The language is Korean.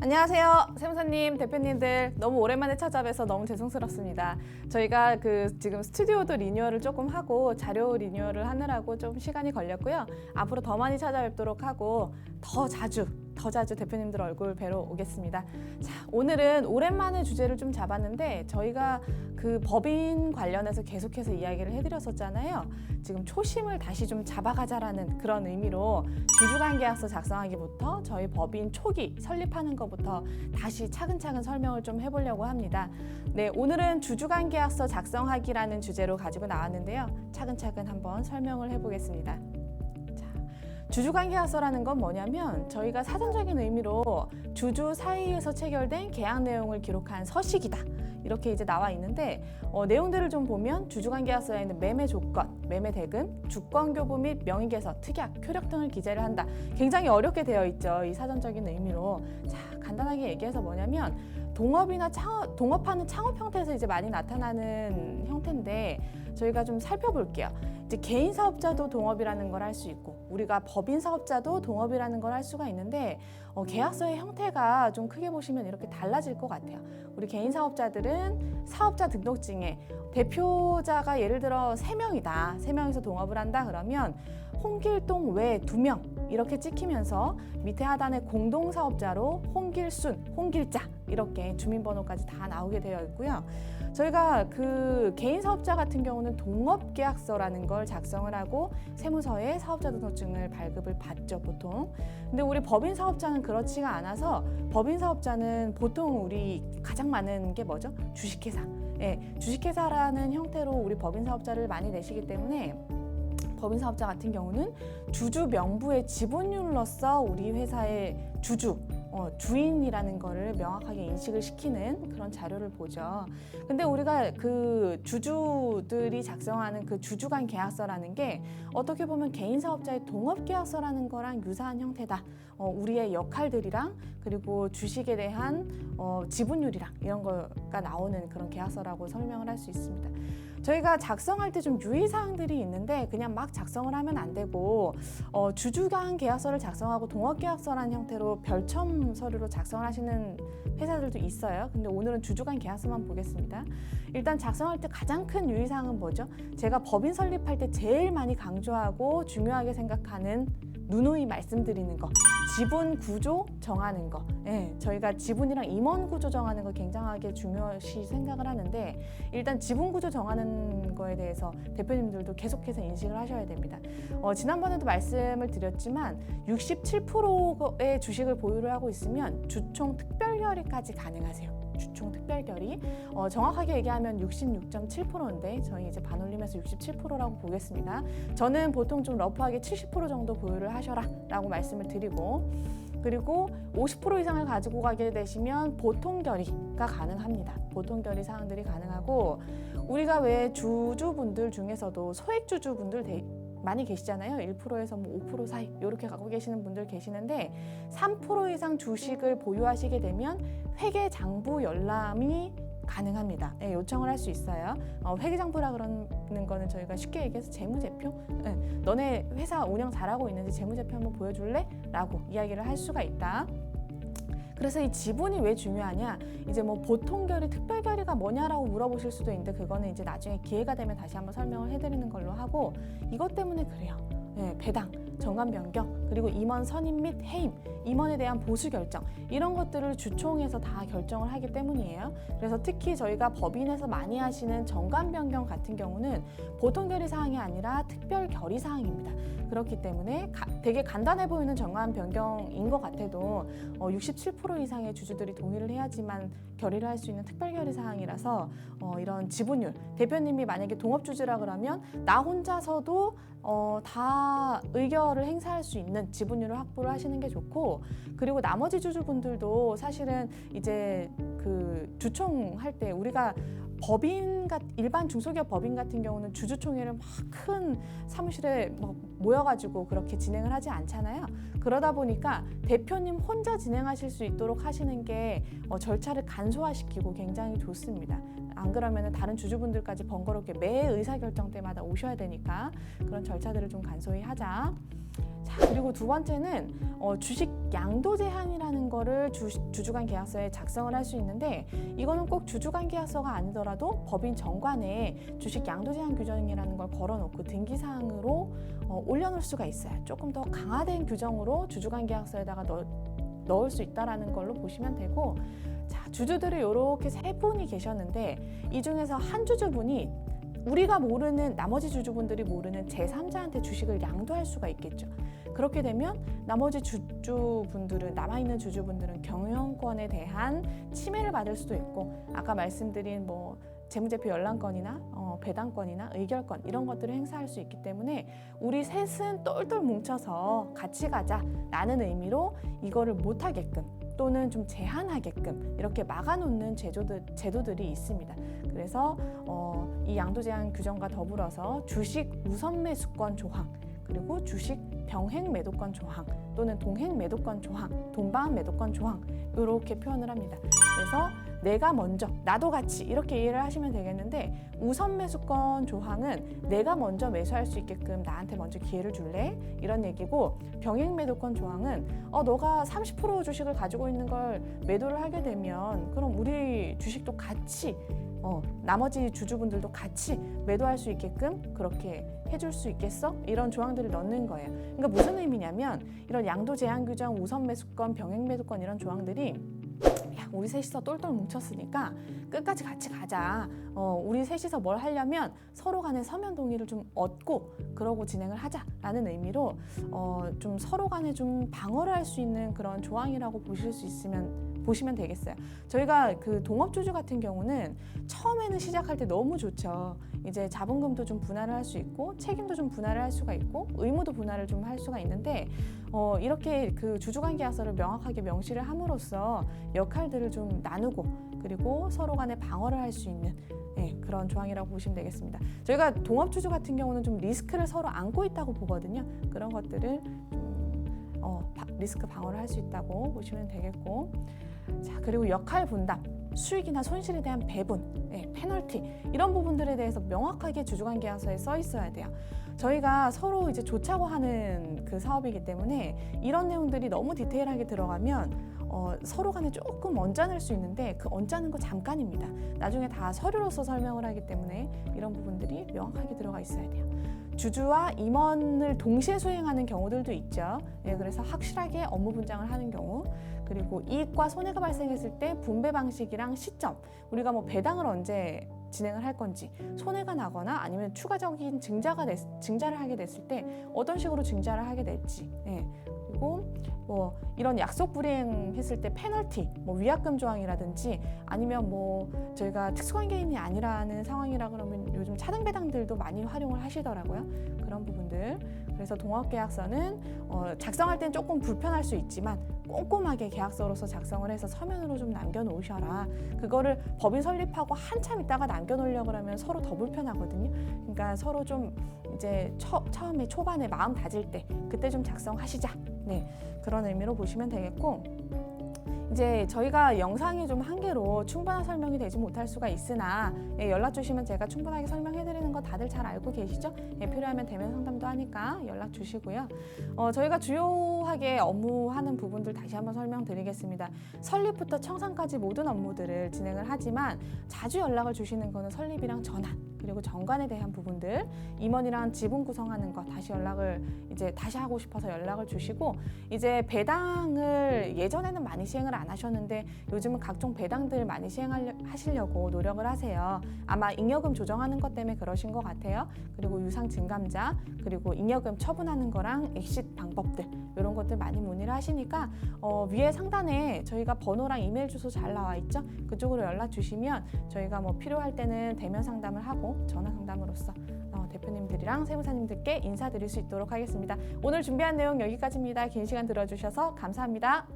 안녕하세요. 세무사님, 대표님들 너무 오랜만에 찾아뵈서 너무 죄송스럽습니다. 저희가 지금 스튜디오도 리뉴얼을 조금 하고 자료 리뉴얼을 하느라고 좀 시간이 걸렸고요. 앞으로 더 많이 찾아뵙도록 하고 더 자주 대표님들 얼굴 뵈러 오겠습니다. 자, 오늘은 오랜만에 주제를 좀 잡았는데 저희가 그 법인 관련해서 계속해서 이야기를 해드렸었잖아요. 지금 초심을 다시 좀 잡아가자라는 그런 의미로 주주관계약서 작성하기부터 저희 법인 초기 설립하는 것부터 다시 차근차근 설명을 좀 해보려고 합니다. 네, 오늘은 주주관계약서 작성하기라는 주제로 가지고 나왔는데요. 차근차근 한번 설명을 해보겠습니다. 주주관계약서라는 건 뭐냐면 저희가 사전적인 의미로 주주 사이에서 체결된 계약 내용을 기록한 서식이다. 이렇게 이제 나와 있는데 내용들을 좀 보면 주주관계약서에 있는 매매 조건, 매매 대금, 주권교부 및 명의개서, 특약, 효력 등을 기재를 한다. 굉장히 어렵게 되어 있죠. 이 사전적인 의미로. 자, 간단하게 얘기해서 뭐냐면 동업이나 동업하는 창업 형태에서 이제 많이 나타나는 형태인데 저희가 좀 살펴볼게요. 이제 개인 사업자도 동업이라는 걸 할 수 있고 우리가 법인 사업자도 동업이라는 걸 할 수가 있는데 계약서의 형태가 좀 크게 보시면 이렇게 달라질 것 같아요. 우리 개인 사업자들은 사업자 등록증에 대표자가 예를 들어 3명이다. 3명이서 동업을 한다 그러면 홍길동 외 2명 이렇게 찍히면서 밑에 하단에 공동사업자로 홍길순, 홍길자 이렇게 주민번호까지 다 나오게 되어 있고요. 저희가 그 개인 사업자 같은 경우는 동업계약서라는 걸 작성을 하고 세무서에 사업자 등록증을 발급을 받죠, 보통. 근데 우리 법인 사업자는 그렇지가 않아서 법인 사업자는 보통 우리 가장 많은 게 뭐죠? 주식회사. 예, 주식회사라는 형태로 우리 법인 사업자를 많이 내시기 때문에 법인 사업자 같은 경우는 주주 명부의 지분율로서 우리 회사의 주인이라는 거를 명확하게 인식을 시키는 그런 자료를 보죠. 근데 우리가 그 주주들이 작성하는 그 주주간 계약서라는 게 어떻게 보면 개인 사업자의 동업 계약서라는 거랑 유사한 형태다. 우리의 역할들이랑 그리고 주식에 대한 지분율이랑 이런 거가 나오는 그런 계약서라고 설명을 할 수 있습니다. 저희가 작성할 때 좀 유의사항들이 있는데 그냥 막 작성을 하면 안 되고 주주간 계약서를 작성하고 동업계약서라는 형태로 별첨 서류로 작성을 하시는 회사들도 있어요. 근데 오늘은 주주간 계약서만 보겠습니다. 일단 작성할 때 가장 큰 유의사항은 뭐죠? 제가 법인 설립할 때 제일 많이 강조하고 중요하게 생각하는 누누이 말씀드리는 거, 지분 구조 정하는 거. 예, 저희가 지분이랑 임원 구조 정하는 거 굉장하게 중요시 생각을 하는데 일단 지분 구조 정하는 거에 대해서 대표님들도 계속해서 인식을 하셔야 됩니다. 지난번에도 말씀을 드렸지만 67%의 주식을 보유를 하고 있으면 주총 특별결의까지 가능하세요. 주총 특별결의. 정확하게 얘기하면 66.7%인데 저희 이제 반올림해서 67%라고 보겠습니다. 저는 보통 좀 러프하게 70% 정도 보유를 하셔라 라고 말씀을 드리고 그리고 50% 이상을 가지고 가게 되시면 보통 결의가 가능합니다. 보통 결의 사항들이 가능하고 우리가 왜 주주분들 중에서도 소액 주주분들 많이 계시잖아요. 1%에서 5% 사이 이렇게 갖고 계시는 분들 계시는데 3% 이상 주식을 보유하시게 되면 회계 장부 열람이 가능합니다. 네, 요청을 할 수 있어요. 회계장부라 그러는 거는 저희가 쉽게 얘기해서 재무제표? 네, 너네 회사 운영 잘하고 있는지 재무제표 한번 보여줄래? 라고 이야기를 할 수가 있다. 그래서 이 지분이 왜 중요하냐? 이제 뭐 보통 결의, 특별 결의가 뭐냐라고 물어보실 수도 있는데 그거는 이제 나중에 기회가 되면 다시 한번 설명을 해드리는 걸로 하고 이것 때문에 그래요. 네, 배당, 정관 변경, 그리고 임원 선임 및 해임, 임원에 대한 보수 결정 이런 것들을 주총에서 다 결정을 하기 때문이에요. 그래서 특히 저희가 법인에서 많이 하시는 정관 변경 같은 경우는 보통 결의 사항이 아니라 특별 결의 사항입니다. 그렇기 때문에 되게 간단해 보이는 정관 변경인 것 같아도 67% 이상의 주주들이 동의를 해야지만 결의를 할 수 있는 특별 결의 사항이라서 이런 지분율, 대표님이 만약에 동업주주라 그러면 나 혼자서도 다 의결을 행사할 수 있는 지분율을 확보를 하시는 게 좋고 그리고 나머지 주주분들도 사실은 이제 그 주총 할 때 우리가 일반 중소기업 법인 같은 경우는 주주총회를 막 큰 사무실에 막 모여가지고 그렇게 진행을 하지 않잖아요. 그러다 보니까 대표님 혼자 진행하실 수 있도록 하시는 게 절차를 간소화시키고 굉장히 좋습니다. 안 그러면 다른 주주분들까지 번거롭게 매 의사결정 때마다 오셔야 되니까 그런 절차들을 좀 간소히 하자. 자, 그리고 두 번째는 주식 양도 제한이라는 거를 주주간 계약서에 작성을 할 수 있는데, 이거는 꼭 주주간 계약서가 아니더라도 법인 정관에 주식 양도 제한 규정이라는 걸 걸어놓고 등기사항으로 올려놓을 수가 있어요. 조금 더 강화된 규정으로 주주간 계약서에다가 넣을 수 있다라는 걸로 보시면 되고, 자, 주주들이 이렇게 세 분이 계셨는데 이 중에서 한 주주분이 우리가 모르는, 나머지 주주분들이 모르는 제3자한테 주식을 양도할 수가 있겠죠. 그렇게 되면 나머지 주주분들은, 남아있는 주주분들은 경영권에 대한 침해를 받을 수도 있고, 아까 말씀드린 뭐 재무제표 열람권이나 배당권이나 의결권 이런 것들을 행사할 수 있기 때문에 우리 셋은 똘똘 뭉쳐서 같이 가자라는 의미로 이거를 못하게끔 또는 좀 제한하게끔 이렇게 막아놓는 제도들이 있습니다. 그래서 이 양도 제한 규정과 더불어서 주식 우선 매수권 조항, 그리고 주식 병행 매도권 조항 또는 동행 매도권 조항, 돈방 매도권 조항 이렇게 표현을 합니다. 그래서 내가 먼저, 나도 같이 이렇게 이해를 하시면 되겠는데, 우선 매수권 조항은 내가 먼저 매수할 수 있게끔 나한테 먼저 기회를 줄래? 이런 얘기고, 병행 매도권 조항은 너가 30% 주식을 가지고 있는 걸 매도를 하게 되면 그럼 우리 주식도 같이 나머지 주주분들도 같이 매도할 수 있게끔 그렇게 해줄 수 있겠어? 이런 조항들을 넣는 거예요. 그러니까 무슨 의미냐면, 이런 양도 제한 규정, 우선 매수권, 병행 매도권 이런 조항들이 우리 셋이서 똘똘 뭉쳤으니까 끝까지 같이 가자. 우리 셋이서 뭘 하려면 서로 간에 서면 동의를 좀 얻고 그러고 진행을 하자라는 의미로 좀 서로 간에 좀 방어를 할 수 있는 그런 조항이라고 보시면 되겠어요. 저희가 그 동업주주 같은 경우는 처음에는 시작할 때 너무 좋죠. 이제 자본금도 좀 분할을 할 수 있고, 책임도 좀 분할을 할 수가 있고, 의무도 분할을 좀 할 수가 있는데, 이렇게 그 주주간 계약서를 명확하게 명시를 함으로써 역할들을 좀 나누고, 그리고 서로 간에 방어를 할 수 있는 그런 조항이라고 보시면 되겠습니다. 저희가 동업주주 같은 경우는 좀 리스크를 서로 안고 있다고 보거든요. 그런 것들을 리스크 방어를 할 수 있다고 보시면 되겠고, 자, 그리고 역할 분담, 수익이나 손실에 대한 배분, 페널티 이런 부분들에 대해서 명확하게 주주간 계약서에 써 있어야 돼요. 저희가 서로 이제 좋자고 하는 그 사업이기 때문에 이런 내용들이 너무 디테일하게 들어가면 서로 간에 조금 언짢을 수 있는데, 그 언짢은 거 잠깐입니다. 나중에 다 서류로서 설명을 하기 때문에 이런 부분들이 명확하게 들어가 있어야 돼요. 주주와 임원을 동시에 수행하는 경우들도 있죠. 그래서 확실하게 업무 분장을 하는 경우, 그리고 이익과 손해가 발생했을 때 분배 방식이랑 시점, 우리가 뭐 배당을 언제 진행을 할 건지, 손해가 나거나 아니면 추가적인 증자를 하게 됐을 때 어떤 식으로 증자를 하게 될지, 그리고 뭐 이런 약속 불이행했을 때 페널티, 뭐 위약금 조항이라든지, 아니면 뭐 저희가 특수관계인이 아니라는 상황이라 그러면 요즘 차등 배당들도 많이 활용을 하시더라고요. 그런 부분들. 그래서 동업계약서는 작성할 땐 조금 불편할 수 있지만 꼼꼼하게 계약서로서 작성을 해서 서면으로 좀 남겨놓으셔라. 그거를 법인 설립하고 한참 있다가 남겨놓으려고 하면 서로 더 불편하거든요. 그러니까 서로 좀 이제 처음에 초반에 마음 다질 때 그때 좀 작성하시자. 그런 의미로 보시면 되겠고, 이제 저희가 영상이 좀 한계로 충분한 설명이 되지 못할 수가 있으나 연락 주시면 제가 충분하게 설명해 드리는 거 다들 잘 알고 계시죠? 필요하면 대면 상담도 하니까 연락 주시고요. 저희가 주요하게 업무하는 부분들 다시 한번 설명드리겠습니다. 설립부터 청산까지 모든 업무들을 진행을 하지만 자주 연락을 주시는 거는 설립이랑 전환, 그리고 정관에 대한 부분들, 임원이랑 지분 구성하는 거 다시 연락을 이제 다시 하고 싶어서 연락을 주시고, 이제 배당을 예전에는 많이 시행을 안 하셨는데 요즘은 각종 배당들 많이 시행하시려고 노력을 하세요. 아마 잉여금 조정하는 것 때문에 그러신 것 같아요. 그리고 유상 증감자, 그리고 잉여금 처분하는 거랑 엑싯 방법들 이런 것들 많이 문의를 하시니까 위에 상단에 저희가 번호랑 이메일 주소 잘 나와 있죠? 그쪽으로 연락 주시면 저희가 뭐 필요할 때는 대면 상담을 하고 전화 상담으로서 대표님들이랑 세무사님들께 인사드릴 수 있도록 하겠습니다. 오늘 준비한 내용 여기까지입니다. 긴 시간 들어주셔서 감사합니다.